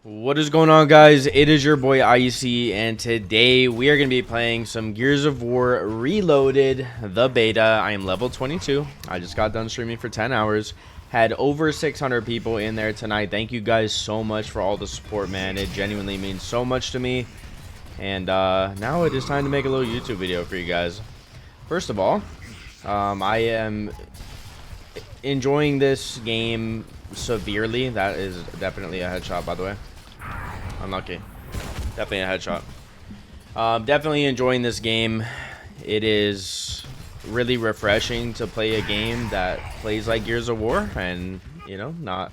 What is going on, guys? It is your boy IC, and today we are going to be playing some Gears of War Reloaded, the beta. I am level 22. I just got done streaming for 10 hours. Had over 600 people in there tonight. Thank you guys so much for all the support, man. It genuinely means so much to me. And now it is time to make a little YouTube video for you guys. First of all, I am enjoying this game severely. That is definitely a headshot, by the way. Unlucky. Definitely a headshot. Definitely enjoying this game. It is really refreshing to play a game that plays like Gears of War, and you know, not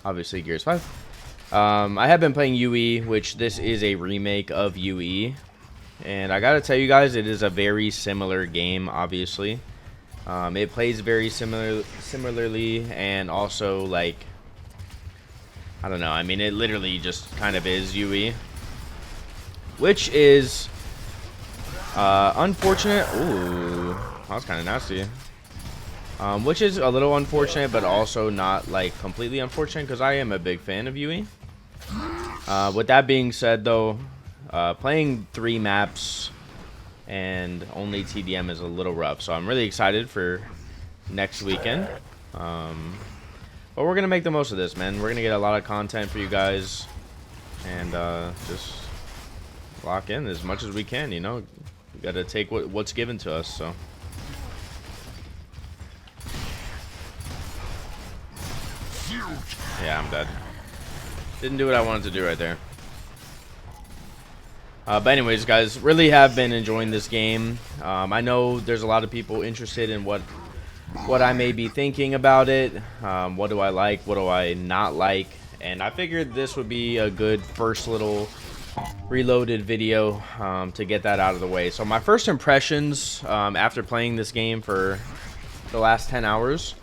obviously Gears 5. I have been playing UE, which this is a remake of UE, and I gotta tell you guys, it is a very similar game. Obviously, it plays very similarly, and also like, I don't know. I mean, it literally just kind of is UE, which is unfortunate. Ooh, that was kind of nasty. Which is a little unfortunate, but also not like completely unfortunate, because I am a big fan of UE. With that being said, though, playing 3 maps and only TDM is a little rough, so I'm really excited for next weekend. But we're gonna make the most of this, man. We're gonna get a lot of content for you guys, and just lock in as much as we can. You know, we gotta take what's given to us. So. Yeah, I'm dead. Didn't do what I wanted to do right there. But anyways, guys, really have been enjoying this game. I know there's a lot of people interested in what I may be thinking about it. What do I like? What do I not like? And I figured this would be a good first little reloaded video to get that out of the way. So my first impressions after playing this game for the last 10 hours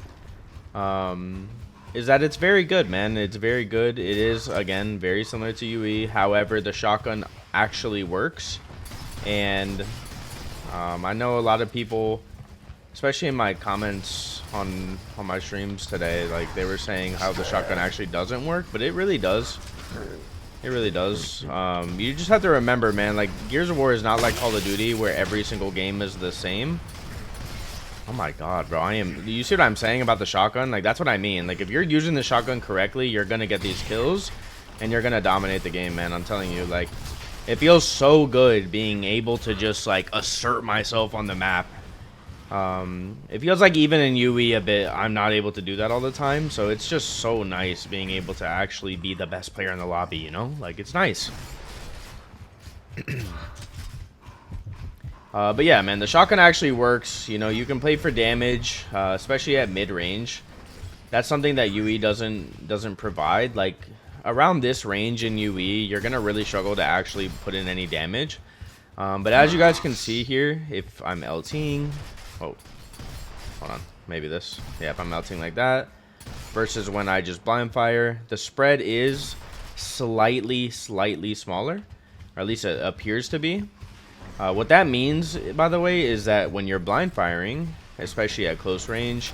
is that it's very good, man. It's very good. It is, again, very similar to UE. However, the shotgun actually works. And I know a lot of people, especially in my comments on my streams today, like they were saying how the shotgun actually doesn't work, but it really does. It really does. You just have to remember, man, like Gears of War is not like Call of Duty where every single game is the same. Oh my god, bro. You see what I'm saying about the shotgun? Like, that's what I mean. Like, if you're using the shotgun correctly, you're gonna get these kills and you're gonna dominate the game, man. I'm telling you, like, it feels so good being able to just like assert myself on the map. It feels like even in UE a bit, I'm not able to do that all the time. So it's just so nice being able to actually be the best player in the lobby, you know? Like, it's nice. But yeah, man, the shotgun actually works. You know, you can play for damage, especially at mid-range. That's something that UE doesn't provide. Like, around this range in UE, you're gonna really struggle to actually put in any damage. But as you guys can see here, if I'm LTing, oh, hold on, maybe this. Yeah, if I'm LTing like that, versus when I just blind fire, the spread is slightly smaller, or at least it appears to be. What that means, by the way, is that when you're blind firing, especially at close range,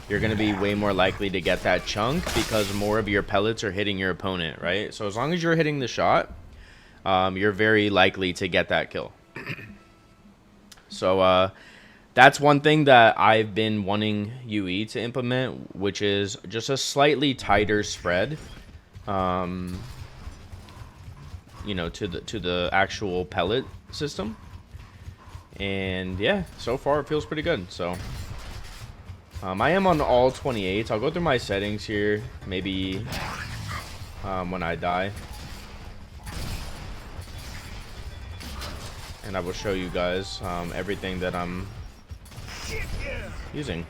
you're going to be way more likely to get that chunk because more of your pellets are hitting your opponent, right? So as long as you're hitting the shot, you're very likely to get that kill. So that's one thing that I've been wanting UE to implement, which is just a slightly tighter spread, you know, to the actual pellet system. And yeah, so far it feels pretty good. So I am on all 28s. I'll go through my settings here, maybe when I die, and I will show you guys everything that I'm using.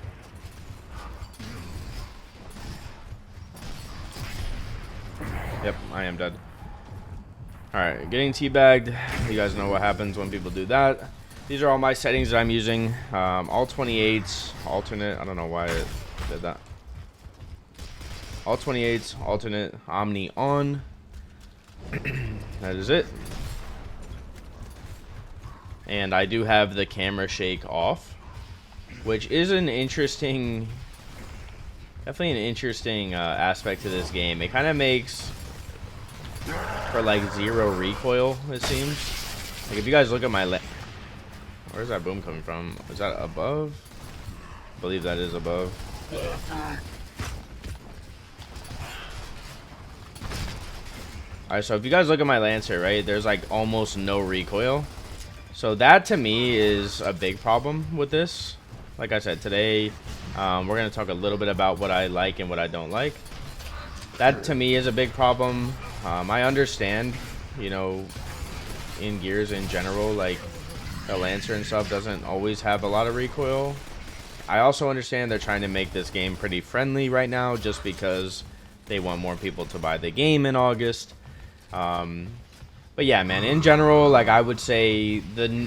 Yep, I am dead. Alright, getting teabagged. You guys know what happens when people do that. These are all my settings that I'm using. All 28s, alternate. I don't know why it did that. All 28s, alternate, Omni on. That is it. And I do have the camera shake off, which is an interesting Definitely an interesting aspect to this game. It kind of makes for like 0 recoil, it seems. Like if you guys look at my where's that boom coming from? Is that above? I believe that is above. Alright, so if you guys look at my Lancer, right, there's like almost no recoil. So that to me is a big problem with this. Like I said, today we're going to talk a little bit about what I like and what I don't like. That to me is a big problem. I understand, you know, in Gears in general, like the Lancer and stuff doesn't always have a lot of recoil. I also understand they're trying to make this game pretty friendly right now just because they want more people to buy the game in August. But yeah, man, in general, like I would say the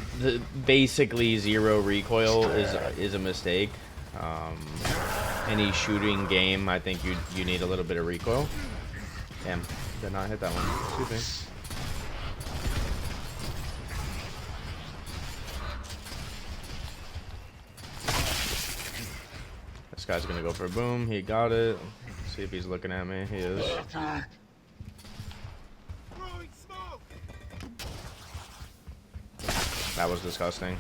basically 0 recoil is a mistake. Any shooting game, I think you need a little bit of recoil. Damn, did not hit that one. Excuse me. This guy's gonna go for a boom. He got it. Let's see if he's looking at me. He is. That was disgusting.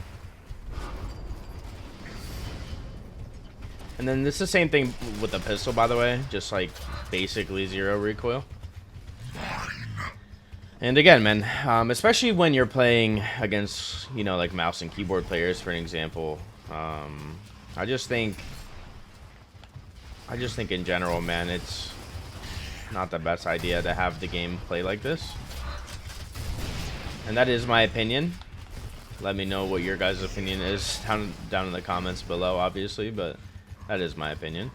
And then this is the same thing with the pistol, by the way. Just like basically 0 recoil. And again, man, especially when you're playing against, you know, like mouse and keyboard players, for an example. I just think in general, man, it's not the best idea to have the game play like this. And that is my opinion. Let me know what your guys' opinion is down in the comments below, obviously, but that is my opinion.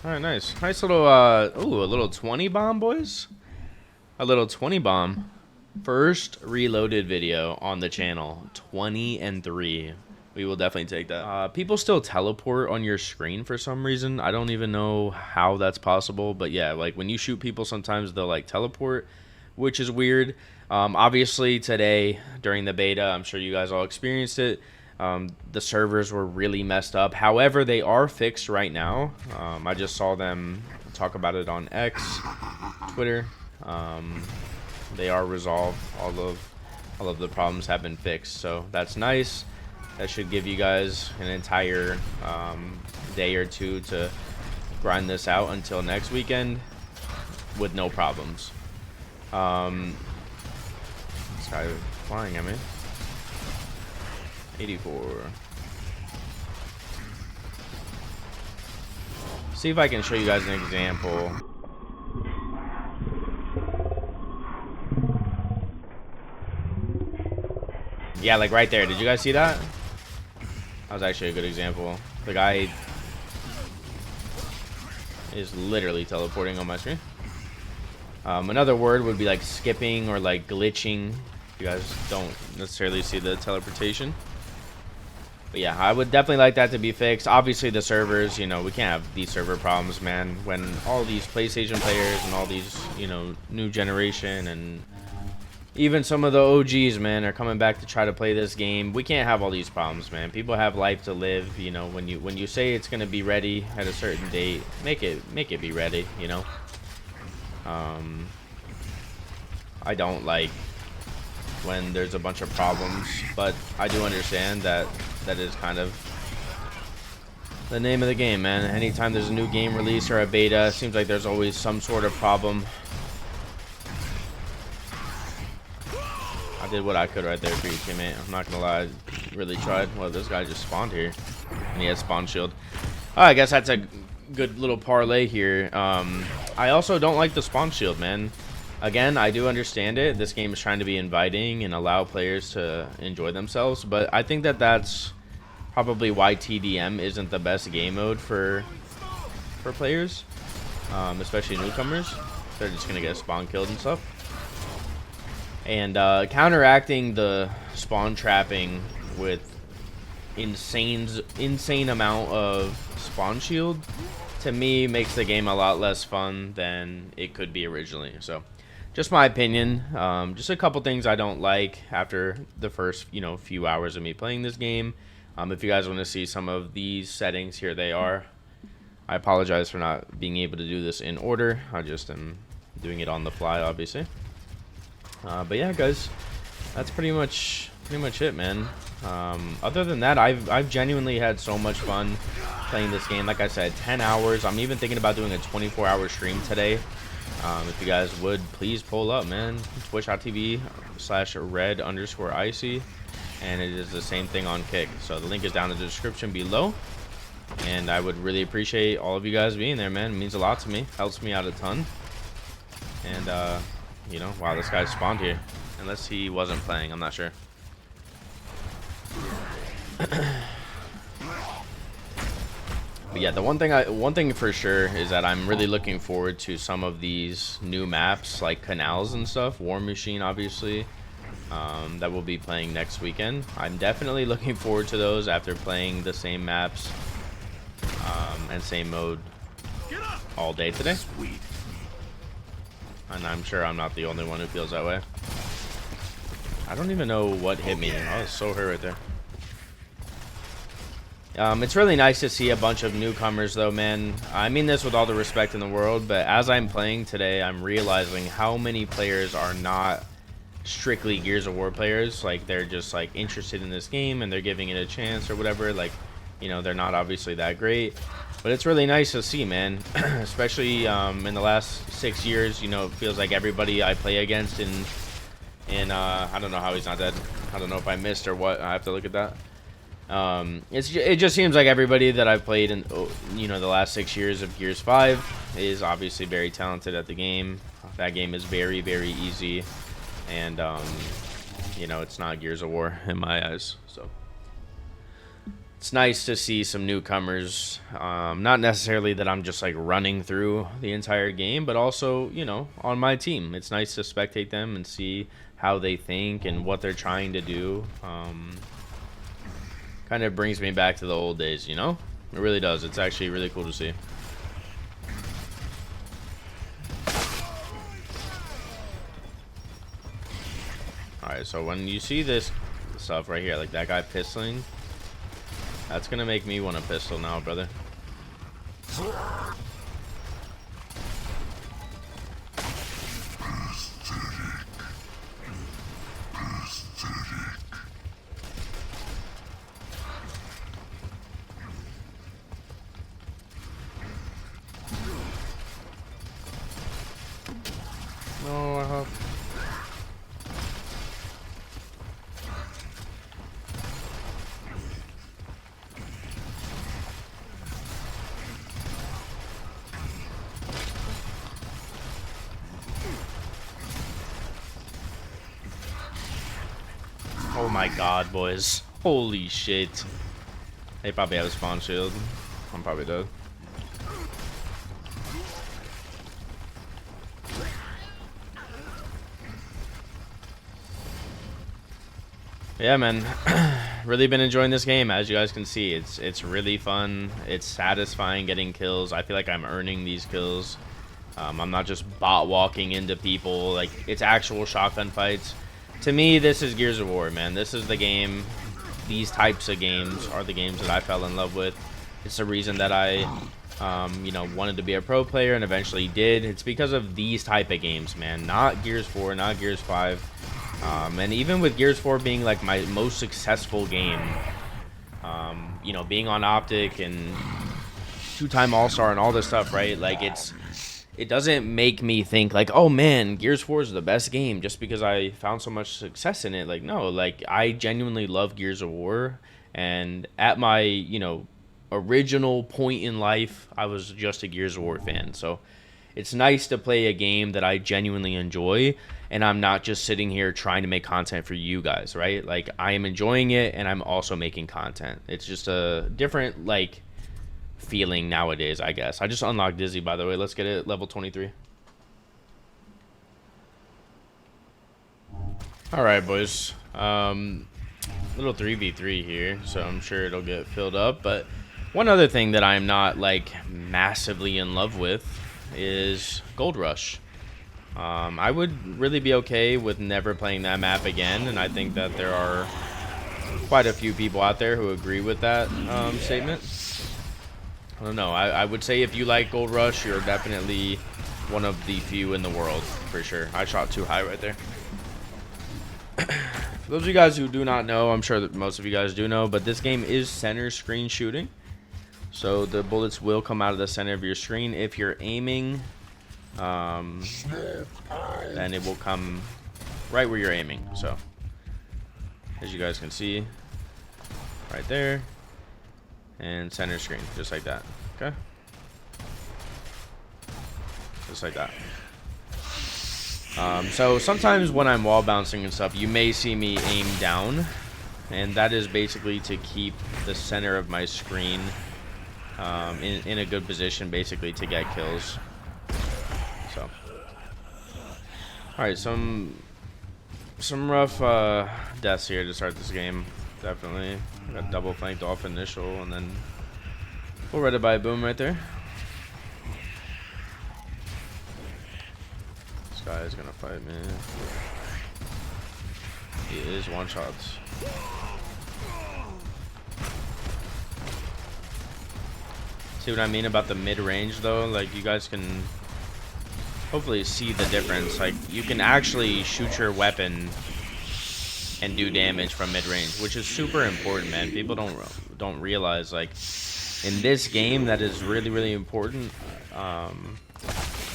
All right, nice little ooh, a little 20 bomb, boys. A little 20 bomb. First reloaded video on the channel. 20 and 3. We will definitely take that. People still teleport on your screen for some reason. I don't even know how that's possible, but yeah, like when you shoot people, sometimes they'll like teleport, which is weird. Obviously today during the beta, I'm sure you guys all experienced it. The servers were really messed up. However, they are fixed right now. I just saw them talk about it on X, Twitter. They are resolved. All of the problems have been fixed, so that's nice. That should give you guys an entire day or two to grind this out until next weekend with no problems. This guy flying at me. 84. See if I can show you guys an example. Yeah, like right there. Did you guys see that? That was actually a good example. The guy is literally teleporting on my screen. Another word would be like skipping or like glitching. You guys don't necessarily see the teleportation. But yeah, I would definitely like that to be fixed. Obviously the servers, you know, we can't have these server problems, man. When all these PlayStation players and all these, you know, new generation and even some of the OGs, man, are coming back to try to play this game. We can't have all these problems, man. People have life to live, you know. When you say it's gonna be ready at a certain date, make it be ready, you know. I don't like when there's a bunch of problems, but I do understand that is kind of the name of the game, man. Anytime there's a new game release or a beta, it seems like there's always some sort of problem. I did what I could right there for you, teammate. I'm not gonna lie, I really tried. Well, this guy just spawned here, and he has spawn shield. Oh, I guess that's a good little parlay here. I also don't like the spawn shield, man. Again, I do understand it. This game is trying to be inviting and allow players to enjoy themselves, but I think that that's probably why TDM isn't the best game mode for players, especially newcomers. They're just gonna get spawn killed and stuff. And counteracting the spawn trapping with insane amount of spawn shield, to me, makes the game a lot less fun than it could be originally. So just my opinion. Just a couple things I don't like after the first, you know, few hours of me playing this game. If you guys want to see some of these settings, here they are. I apologize for not being able to do this in order. I just am doing it on the fly, obviously. But yeah, guys, that's pretty much it, man. Other than that, I've genuinely had so much fun playing this game. Like I said, 10 hours. I'm even thinking about doing a 24-hour stream today. If you guys would please pull up, man. Twitch.tv/red_icy, and it is the same thing on Kick. So the link is down in the description below, and I would really appreciate all of you guys being there, man. It means a lot to me, helps me out a ton. And you know, wow, this guy spawned here, unless he wasn't playing, I'm not sure. But yeah, the one thing for sure is that I'm really looking forward to some of these new maps, like canals and stuff. War Machine, obviously, that we'll be playing next weekend. I'm definitely looking forward to those after playing the same maps and same mode all day today. And I'm sure I'm not the only one who feels that way. I don't even know what hit me. I was so hurt right there. It's really nice to see a bunch of newcomers, though, man. I mean this with all the respect in the world, but as I'm playing today, I'm realizing how many players are not strictly Gears of War players. Like, they're just, like, interested in this game, and they're giving it a chance or whatever. Like, you know, they're not obviously that great. But it's really nice to see, man. Especially in the last 6 years, you know, it feels like everybody I play against in I don't know how he's not dead. I don't know if I missed or what. I have to look at that. It just seems like everybody that I've played in, you know, the last 6 years of Gears 5 is obviously very talented at the game. That game is very, very easy, and you know, it's not Gears of War in my eyes. So it's nice to see some newcomers. Not necessarily that I'm just like running through the entire game, but also, you know, on my team. It's nice to spectate them and see how they think and what they're trying to do. Kind of brings me back to the old days, you know? It really does. It's actually really cool to see. Alright, so when you see this stuff right here, like that guy pistoling, that's gonna make me want a pistol now, brother. No, I hope. Oh my god, boys. Holy shit. They probably have a spawn shield. I'm probably dead. Yeah, man. Really been enjoying this game. As you guys can see, it's really fun. It's satisfying getting kills. I feel like I'm earning these kills. I'm not just bot walking into people. Like, it's actual shotgun fights. To me, this is Gears of War, man. This is the game. These types of games are the games that I fell in love with. It's the reason that I you know, wanted to be a pro player and eventually did. It's because of these type of games, man. Not Gears 4, not Gears 5. And even with Gears 4 being like my most successful game, you know, being on Optic and 2-time All-Star and all this stuff, right? Like, it doesn't make me think like, oh man, Gears 4 is the best game just because I found so much success in it. Like, no, like, I genuinely love Gears of War, and at my, you know, original point in life, I was just a Gears of War fan. So it's nice to play a game that I genuinely enjoy, and I'm not just sitting here trying to make content for you guys, right? Like, I am enjoying it, and I'm also making content. It's just a different, like, feeling nowadays, I guess. I just unlocked Dizzy, by the way. Let's get it level 23. Alright, boys. Little 3v3 here, so I'm sure it'll get filled up. But one other thing that I'm not, like, massively in love with is Gold Rush. I would really be okay with never playing that map again, and I think that there are quite a few people out there who agree with that statement. I don't know. I would say if you like Gold Rush, you're definitely one of the few in the world, for sure. I shot too high right there. For those of you guys who do not know, I'm sure that most of you guys do know, but this game is center screen shooting. So the bullets will come out of the center of your screen. If you're aiming, then it will come right where you're aiming. So as you guys can see, right there, and center screen, just like that. Okay, just like that. So sometimes when I'm wall bouncing and stuff, you may see me aim down, and that is basically to keep the center of my screen in a good position, basically to get kills. So, all right, some rough deaths here to start this game. Definitely, I got double flanked off initial, and then full redded by a boom right there. This guy is gonna fight me. He is one shots. See what I mean about the mid-range though? Like, you guys can hopefully see the difference. Like, you can actually shoot your weapon and do damage from mid-range, which is super important, man. People don't realize, like, in this game that is really important,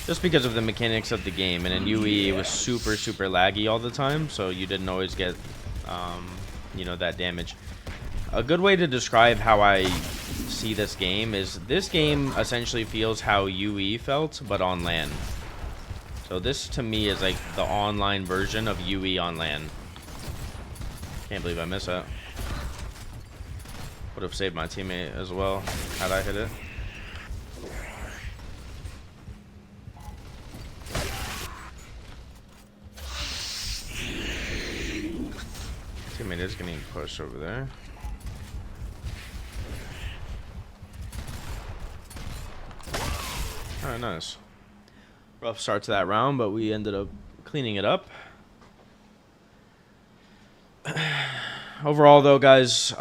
just because of the mechanics of the game. And in UE it was super laggy all the time, so you didn't always get you know, that damage. A good way to describe how I see this game is this game essentially feels how UE felt, but on LAN. So this to me is like the online version of UE on LAN. Can't believe I missed that. Would have saved my teammate as well had I hit it. Teammate is getting pushed over there. Alright, nice. Rough start to that round, but we ended up cleaning it up. Overall though, guys,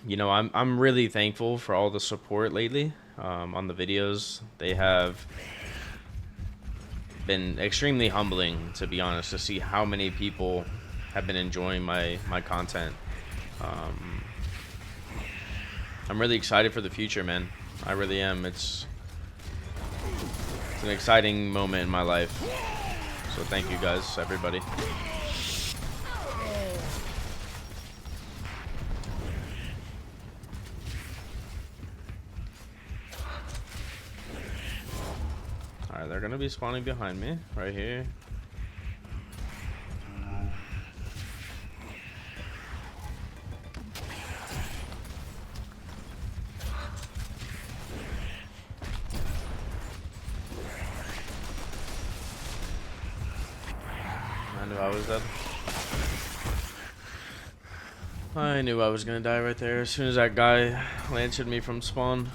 you know, I'm really thankful for all the support lately on the videos. They have been extremely humbling, to be honest, to see how many people have been enjoying my content. I'm really excited for the future, man. I really am. It's an exciting moment in my life. So thank you guys, everybody. Alright, they're gonna be spawning behind me, right here. I knew I was dead. I knew I was gonna die right there as soon as that guy lanced me from spawn.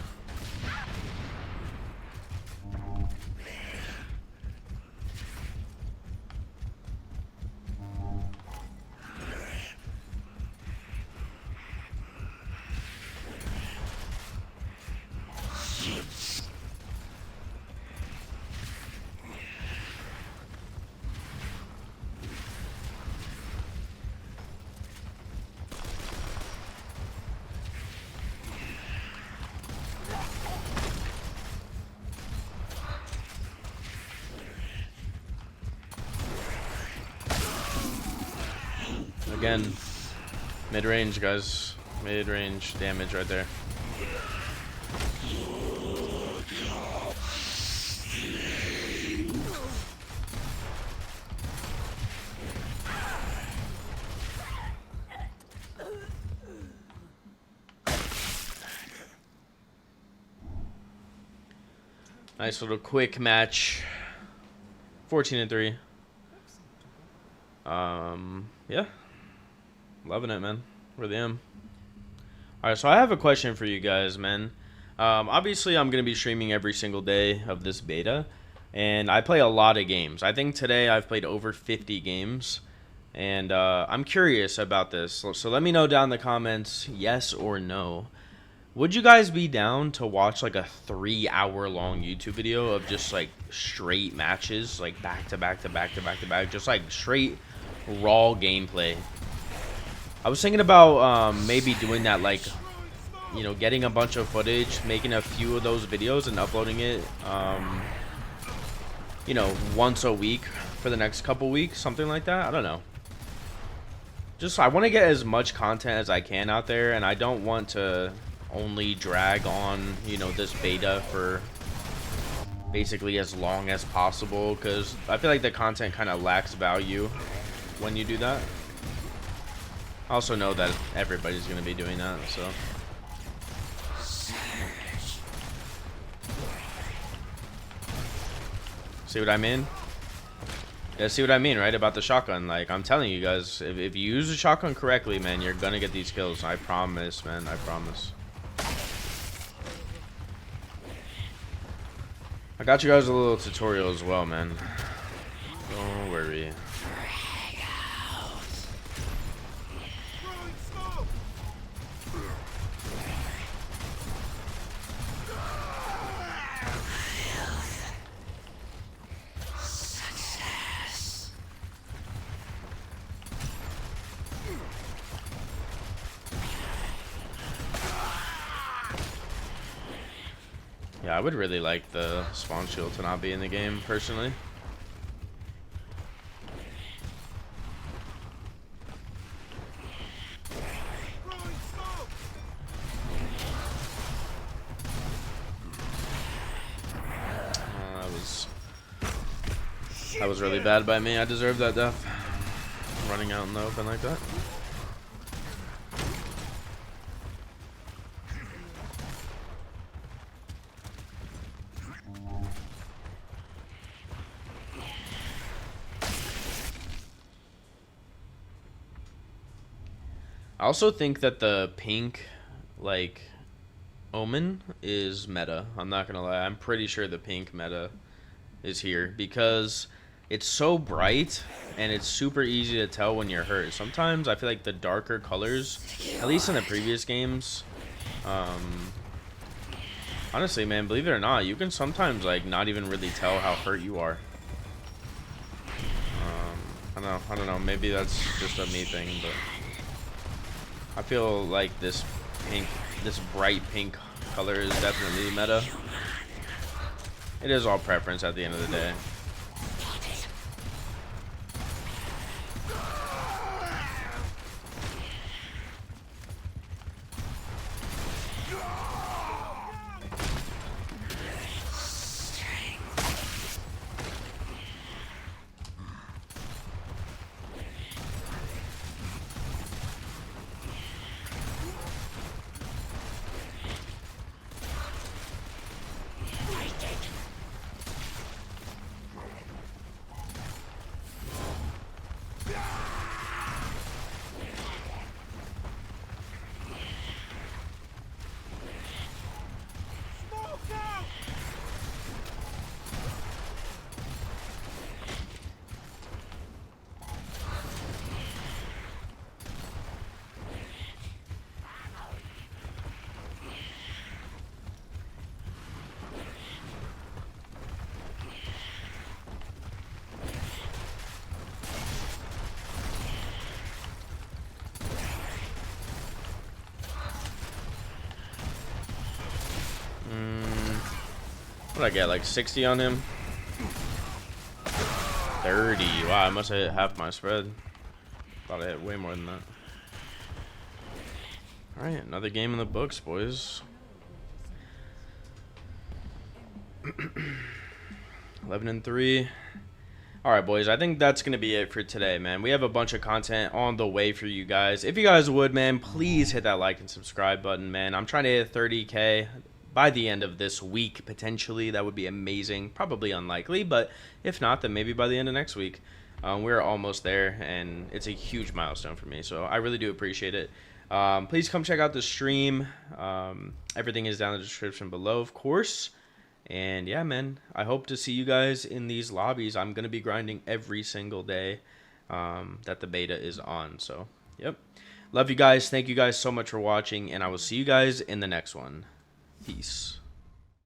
Again, mid-range, guys. Mid-range damage right there. Nice little quick match. 14-3. Yeah. Loving it, man. Really am. Alright, so I have a question for you guys, man. Obviously, I'm going to be streaming every single day of this beta. And I play a lot of games. I think today I've played over 50 games. And I'm curious about this. So let me know down in the comments, yes or no. Would you guys be down to watch like a 3-hour long YouTube video of just like straight matches, like back to back to back to back to back, just like straight raw gameplay? I was thinking about maybe doing that, like, you know, getting a bunch of footage, making a few of those videos and uploading it, you know, once a week for the next couple weeks, something like that. I don't know. Just, I want to get as much content as I can out there, and I don't want to only drag on, you know, this beta for basically as long as possible, because I feel like the content kind of lacks value when you do that. I also know that everybody's going to be doing that, so. See what I mean? Yeah, see what I mean, right? About the shotgun. Like, I'm telling you guys, if you use the shotgun correctly, man, you're gonna get these kills. I promise, man. I promise. I got you guys a little tutorial as well, man. Don't worry. Yeah, I would really like the spawn shield to not be in the game, personally. That was really bad by me. I deserve that death. Running out in the open like that. I also think that the pink, like, omen is meta. I'm not gonna lie. I'm pretty sure the pink meta is here because it's so bright and it's super easy to tell when you're hurt. Sometimes I feel like the darker colors, at least in the previous games, honestly, man, believe it or not, you can sometimes like not even really tell how hurt you are. I don't know. Maybe that's just a me thing, but I feel like this bright pink color is definitely meta. It is all preference at the end of the day. What did I get, like 60 on him? 30. Wow, I must have hit half my spread. Thought I hit way more than that. Alright, another game in the books, boys. 11-3. Alright, boys, I think that's going to be it for today, man. We have a bunch of content on the way for you guys. If you guys would, man, please hit that like and subscribe button, man. I'm trying to hit 30K by the end of this week, potentially. That would be amazing. Probably unlikely, but if not, then maybe by the end of next week. We're almost there, and it's a huge milestone for me, so I really do appreciate it. Please come check out the stream. Everything is down in the description below, of course. And yeah, man, I hope to see you guys in these lobbies. I'm going to be grinding every single day. that the beta is on. So, yep. Love you guys. Thank you guys so much for watching, and I will see you guys in the next one. Peace.